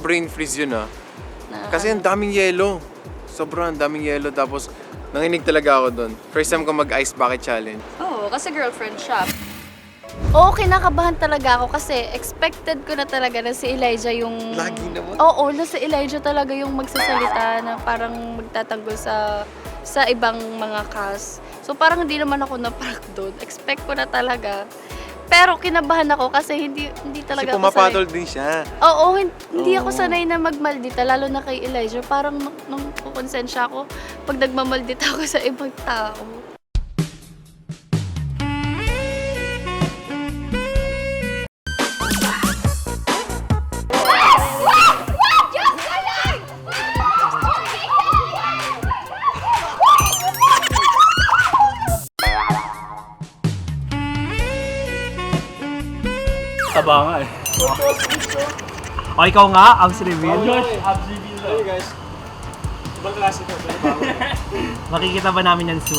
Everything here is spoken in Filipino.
brain freeze yun Kasi ang daming yelo. Sobrang daming yelo. Tapos, nanginig talaga ako doon. First time ko mag-ice bucket challenge. Oo, kasi girlfriend siya. Oo, kinakabahan talaga ako kasi expected ko na talaga na si Elijah yung... Lagi naman. Oo, na si Elijah talaga yung magsasalita na parang magtatanggol sa ibang mga cast. So parang hindi naman ako na-prank doon. Expect ko na talaga. Pero kinabahan ako kasi hindi talaga Kasi pumapatol din siya. Oo, hindi ako sanay na magmaldita, lalo na kay Elijah. Parang nung kukonsensya ako, pag nagmamaldita ako sa ibang tao. Taba nga eh. O ikaw nga, abs reveal. Abs reveal. Hey guys. Ibang klase to. Makikita ba namin yan soon?